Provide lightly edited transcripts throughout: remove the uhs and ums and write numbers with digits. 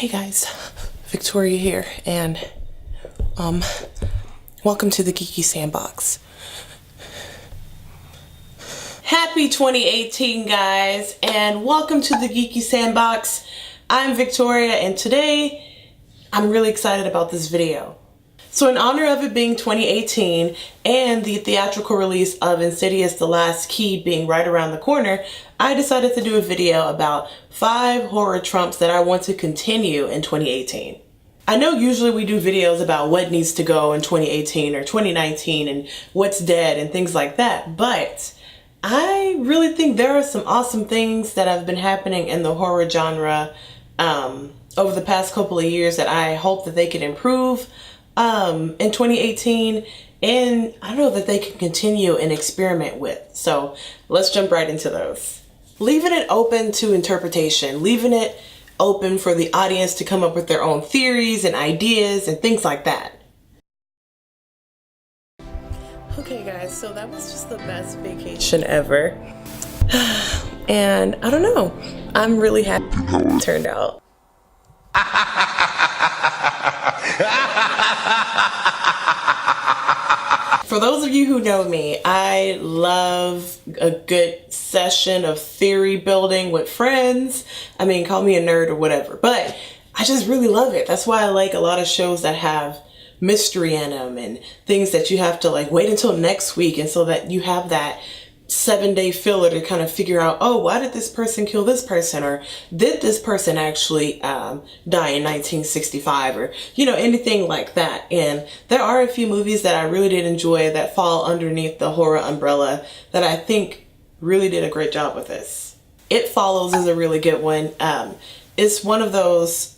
Hey guys, Victoria here, and welcome to the Geeky Sandbox. Happy 2018 guys, and welcome to the Geeky Sandbox. I'm Victoria, and today I'm really excited about this video. So in honor of it being 2018 and the theatrical release of Insidious: The Last Key being right around the corner, I decided to do a video about 5 horror tropes that I want to continue in 2018. I know usually we do videos about what needs to go in 2018 or 2019 and what's dead and things like that, but I really think there are some awesome things that have been happening in the horror genre over the past couple of years that I hope that they can improve in 2018, and I don't know that they can continue and experiment with. So let's jump right into those. Leaving it open to interpretation, leaving it open for the audience to come up with their own theories and ideas and things like that. Okay guys, so that was just the best vacation ever. And I don't know, I'm really happy how it turned out. For those of you who know me, I love a good session of theory building with friends. I mean, call me a nerd or whatever, but I just really love it. That's why I like a lot of shows that have mystery in them and things that you have to like wait until next week, and so that you have that 7-day filler to kind of figure out, oh, why did this person kill this person, or did this person actually die in 1965, or you know, anything like that. And there are a few movies that I really did enjoy that fall underneath the horror umbrella that I think really did a great job with this. It Follows is a really good one. It's one of those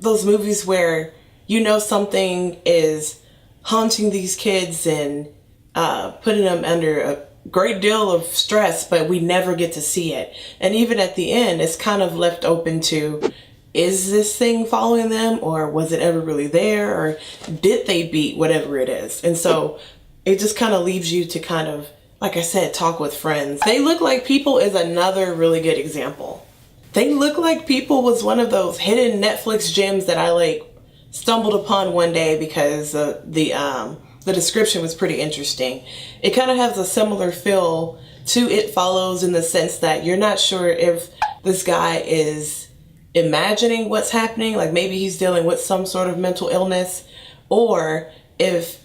movies where you know something is haunting these kids and putting them under a great deal of stress, but we never get to see it. And even at the end, it's kind of left open to, is this thing following them, or was it ever really there, or did they beat whatever it is? And so it just kind of leaves you to kind of, like I said, talk with friends. They Look Like People is another really good example. They Look Like People was one of those hidden Netflix gems that I like stumbled upon one day because the description was pretty interesting. It kind of has a similar feel to It Follows in the sense that you're not sure if this guy is imagining what's happening, like maybe he's dealing with some sort of mental illness, or if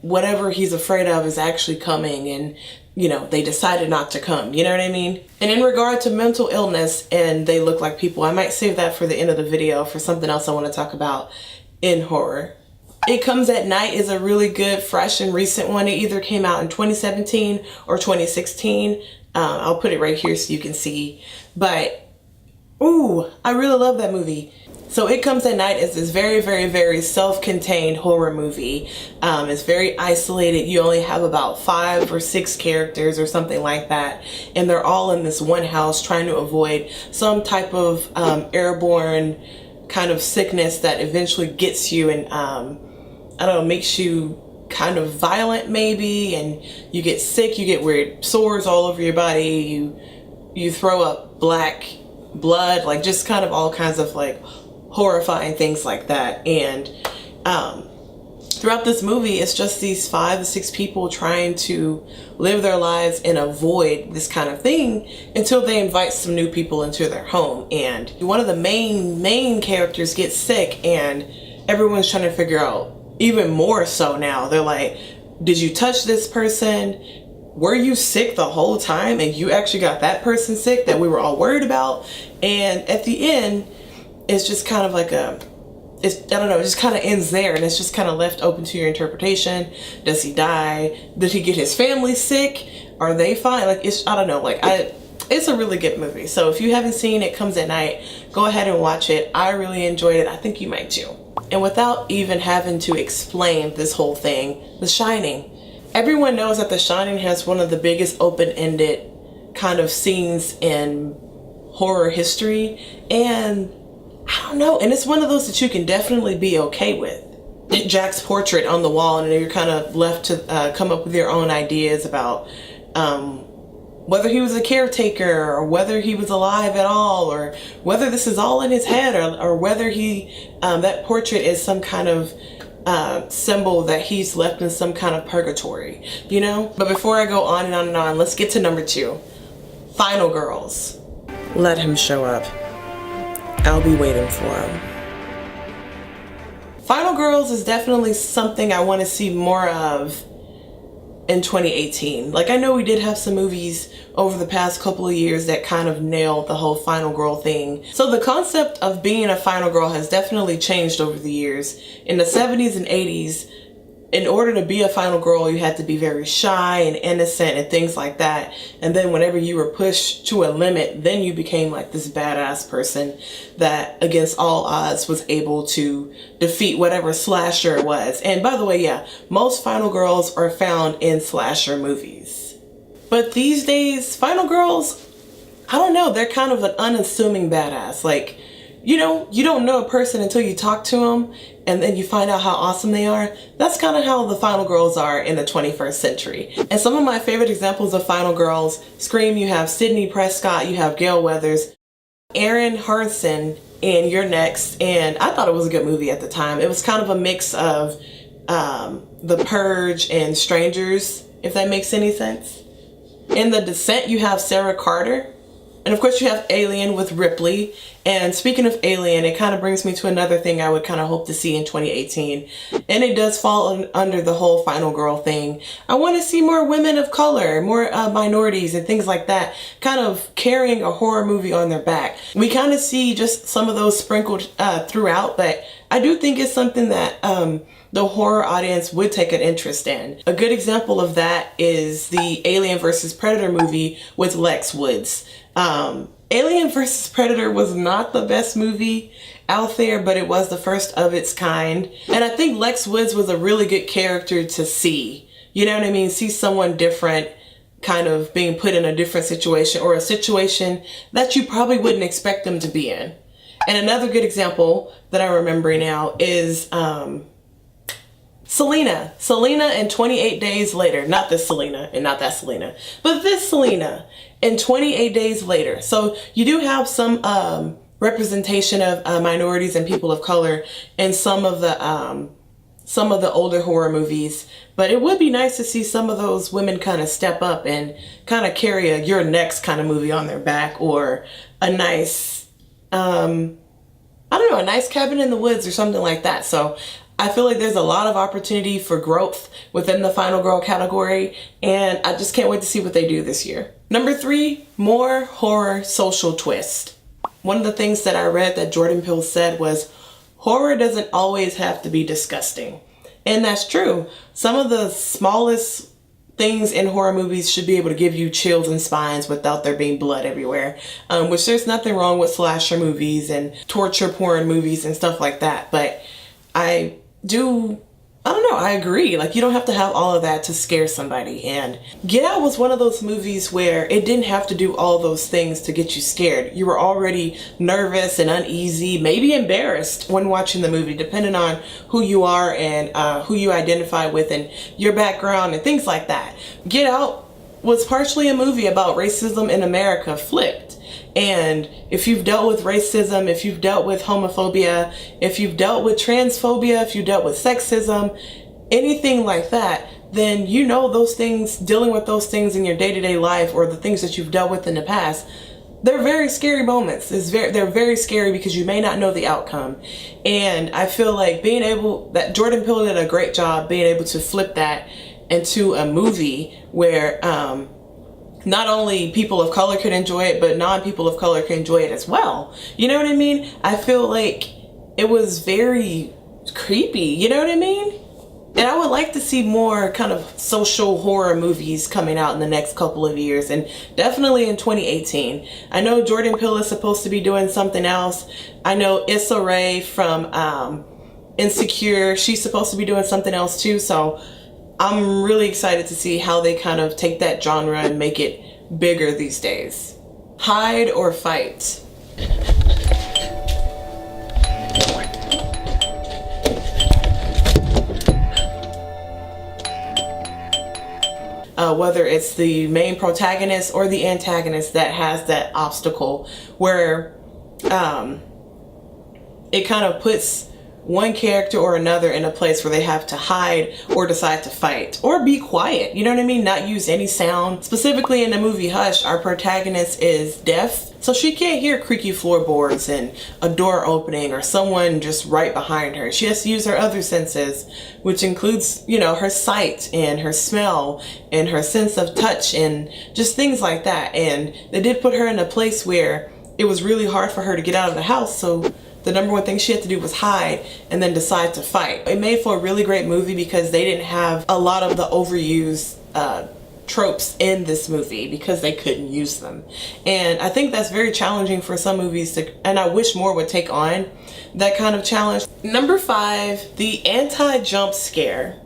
whatever he's afraid of is actually coming and, you know, they decided not to come, you know what I mean? And in regard to mental illness and They Look Like People, I might save that for the end of the video for something else I want to talk about in horror. It Comes at Night is a really good, fresh and recent one. It either came out in 2017 or 2016. I'll put it right here so you can see. But, ooh, I really love that movie. So It Comes at Night is this very, very, very self-contained horror movie. It's very isolated. You only have about 5 or 6 characters or something like that. And they're all in this one house trying to avoid some type of airborne kind of sickness that eventually gets you and I don't know, makes you kind of violent maybe, and you get sick, you get weird sores all over your body, you throw up black blood, like just kind of all kinds of like horrifying things like that. And throughout this movie, it's just these 5 to 6 people trying to live their lives and avoid this kind of thing until they invite some new people into their home. And one of the main characters gets sick, and everyone's trying to figure out, even more so now, they're like, did you touch this person? Were you sick the whole time and you actually got that person sick that we were all worried about? And at the end, it's just kind of like I don't know, it just kind of ends there, and it's just kind of left open to your interpretation. Does he die? Did he get his family sick? Are they fine? Like, I don't know, like it's a really good movie. So if you haven't seen It Comes at Night, go ahead and watch it. I really enjoyed it. I think you might too. And without even having to explain this whole thing, The Shining. Everyone knows that The Shining has one of the biggest open-ended kind of scenes in horror history. And I don't know, and it's one of those that you can definitely be okay with. Jack's portrait on the wall, and you're kind of left to come up with your own ideas about whether he was a caretaker or whether he was alive at all, or whether this is all in his head, or whether he that portrait is some kind of symbol that he's left in some kind of purgatory, you know? But before I go on and on and on, let's get to number 2. Final girls. Let him show up. I'll be waiting for him. Final girls is definitely something I want to see more of in 2018. Like, I know we did have some movies over the past couple of years that kind of nailed the whole final girl thing. So the concept of being a final girl has definitely changed over the years. In the 70s and 80s, in order to be a final girl, you had to be very shy and innocent and things like that. And then whenever you were pushed to a limit, then you became like this badass person that against all odds was able to defeat whatever slasher it was. And by the way, yeah, most final girls are found in slasher movies. But these days, final girls, I don't know, they're kind of an unassuming badass. Like, you know, you don't know a person until you talk to them, and then you find out how awesome they are. That's kind of how the final girls are in the 21st century. And some of my favorite examples of final girls, Scream, you have Sydney Prescott, you have Gail Weathers, Erin Harrison in You're Next, and I thought it was a good movie at the time. It was kind of a mix of The Purge and Strangers, if that makes any sense. In The Descent, you have Sarah Carter. And of course you have Alien with Ripley. And speaking of Alien, it kind of brings me to another thing I would kind of hope to see in 2018. And it does fall under the whole final girl thing. I want to see more women of color, more minorities and things like that, kind of carrying a horror movie on their back. We kind of see just some of those sprinkled throughout, but I do think it's something that the horror audience would take an interest in. A good example of that is the Alien vs. Predator movie with Lex Woods. Alien vs. Predator was not the best movie out there, but it was the first of its kind. And I think Lex Woods was a really good character to see. You know what I mean? See someone different kind of being put in a different situation, or a situation that you probably wouldn't expect them to be in. And another good example that I'm remembering now is Selena. Selena in 28 Days Later. Not this Selena and not that Selena, but this Selena in 28 Days Later. So you do have some representation of minorities and people of color in some of the older horror movies, but it would be nice to see some of those women kind of step up and kind of carry a Your Next kind of movie on their back, or a nice I don't know, a nice Cabin in the Woods or something like that. So I feel like there's a lot of opportunity for growth within the final girl category, and I just can't wait to see what they do this year. Number 3, more horror social twist. One of the things that I read that Jordan Peele said was, horror doesn't always have to be disgusting. And that's true. Some of the smallest things in horror movies should be able to give you chills and spines without there being blood everywhere. Which there's nothing wrong with slasher movies and torture porn movies and stuff like that. But I don't know, I agree. Like, you don't have to have all of that to scare somebody. And Get Out was one of those movies where it didn't have to do all those things to get you scared. You were already nervous and uneasy, maybe embarrassed when watching the movie, depending on who you are and who you identify with and your background and things like that. Get Out was partially a movie about racism in America flipped. And if you've dealt with racism, if you've dealt with homophobia, if you've dealt with transphobia, if you've dealt with sexism, anything like that, then you know those things, dealing with those things in your day-to-day life, or the things that you've dealt with in the past, they're very scary moments. They're very scary because you may not know the outcome. And I feel like that Jordan Peele did a great job being able to flip that into a movie where not only people of color can enjoy it, but non-people of color can enjoy it as well. You know what I mean? I feel like it was very creepy, you know what I mean? And I would like to see more kind of social horror movies coming out in the next couple of years, and definitely in 2018. I know Jordan Peele is supposed to be doing something else. I know Issa Rae from Insecure, she's supposed to be doing something else too, so I'm really excited to see how they kind of take that genre and make it bigger these days. Hide or fight. whether it's the main protagonist or the antagonist that has that obstacle where it kind of puts one character or another in a place where they have to hide or decide to fight or be quiet, you know what I mean? Not use any sound. Specifically in the movie Hush, our protagonist is deaf, so she can't hear creaky floorboards and a door opening or someone just right behind her. She has to use her other senses, which includes, you know, her sight and her smell and her sense of touch and just things like that. And they did put her in a place where it was really hard for her to get out of the house, so the number one thing she had to do was hide and then decide to fight. It made for a really great movie because they didn't have a lot of the overused tropes in this movie because they couldn't use them. And I think that's very challenging for some movies to, and I wish more would take on that kind of challenge. Number 5, the anti-jump scare.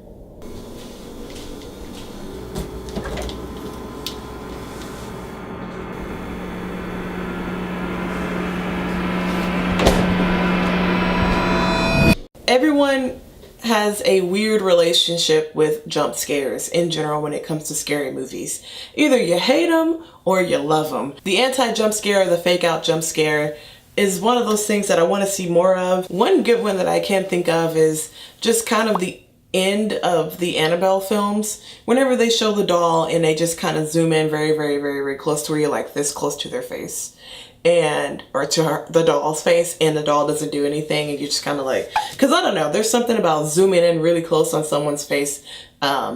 Everyone has a weird relationship with jump scares in general when it comes to scary movies. Either you hate them or you love them. The anti-jump scare or the fake out jump scare is one of those things that I want to see more of. One good one that I can think of is just kind of the end of the Annabelle films. Whenever they show the doll and they just kind of zoom in very close to where you're like this close to their face. Or to the doll's face, and the doll doesn't do anything, and you're just kind of like, because I don't know, there's something about zooming in really close on someone's face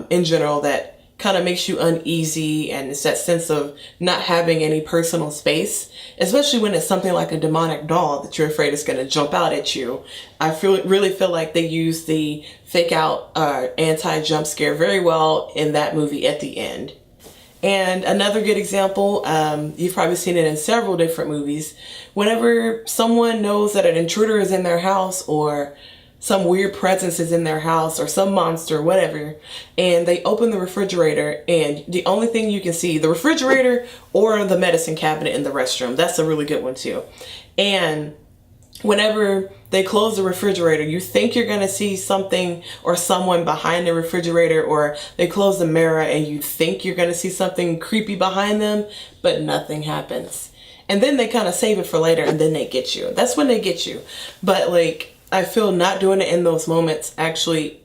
in general that kind of makes you uneasy, and it's that sense of not having any personal space, especially when it's something like a demonic doll that you're afraid is going to jump out at you. I really feel like they use the fake out anti-jump scare very well in that movie at the end. And another good example, you've probably seen it in several different movies. Whenever someone knows that an intruder is in their house or some weird presence is in their house or some monster, whatever, and they open the refrigerator and the only thing you can see, the refrigerator or the medicine cabinet in the restroom. That's a really good one too. And whenever they close the refrigerator, you think you're going to see something or someone behind the refrigerator, or they close the mirror and you think you're going to see something creepy behind them, but nothing happens. And then they kind of save it for later and then they get you. That's when they get you. But like, I feel not doing it in those moments actually,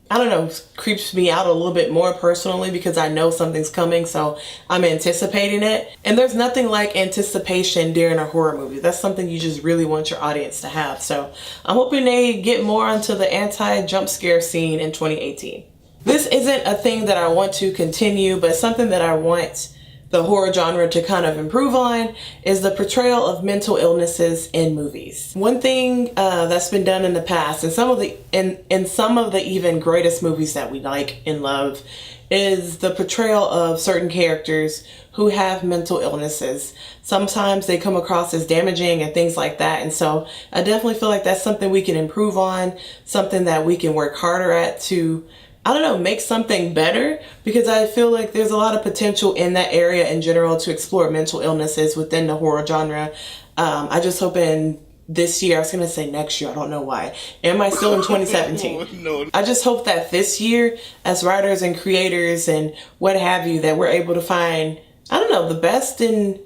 I don't know, creeps me out a little bit more personally because I know something's coming, so I'm anticipating it. And there's nothing like anticipation during a horror movie. That's something you just really want your audience to have. So I'm hoping they get more onto the anti-jump scare scene in 2018. This isn't a thing that I want to continue, but something that I want the horror genre to kind of improve on is the portrayal of mental illnesses in movies. One thing that's been done in the past, and some of the even greatest movies that we like and love, is the portrayal of certain characters who have mental illnesses. Sometimes they come across as damaging and things like that, and so I definitely feel like that's something we can improve on, something that we can work harder at to, I don't know, make something better, because I feel like there's a lot of potential in that area in general to explore mental illnesses within the horror genre. I just hope in this year, I was going to say next year, I don't know why. Am I still in 2017? No. I just hope that this year, as writers and creators and what have you, that we're able to find, I don't know, the best and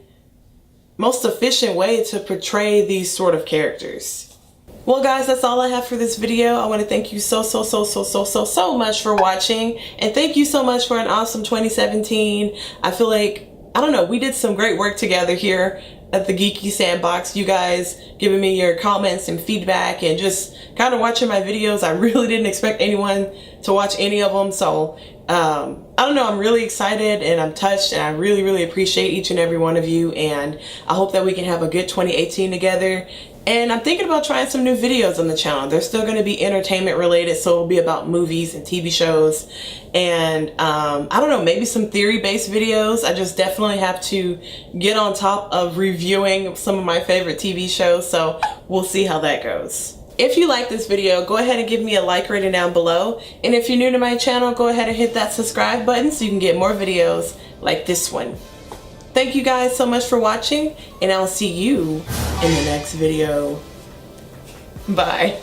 most efficient way to portray these sort of characters. Well guys, that's all I have for this video. I want to thank you so much for watching, and thank you so much for an awesome 2017. I feel like, I don't know, we did some great work together here at the Geeky Sandbox. You guys giving me your comments and feedback and just kind of watching my videos. I really didn't expect anyone to watch any of them, so I don't know, I'm really excited and I'm touched, and I really appreciate each and every one of you, and I hope that we can have a good 2018 together. And I'm thinking about trying some new videos on the channel. They're still going to be entertainment related, so it'll be about movies and TV shows, and I don't know, maybe some theory-based videos. I just definitely have to get on top of reviewing some of my favorite TV shows, so we'll see how that goes. If you like this video, go ahead and give me a like rating down below, and if you're new to my channel, go ahead and hit that subscribe button so you can get more videos like this one. Thank you guys so much for watching, and I'll see you in the next video. Bye.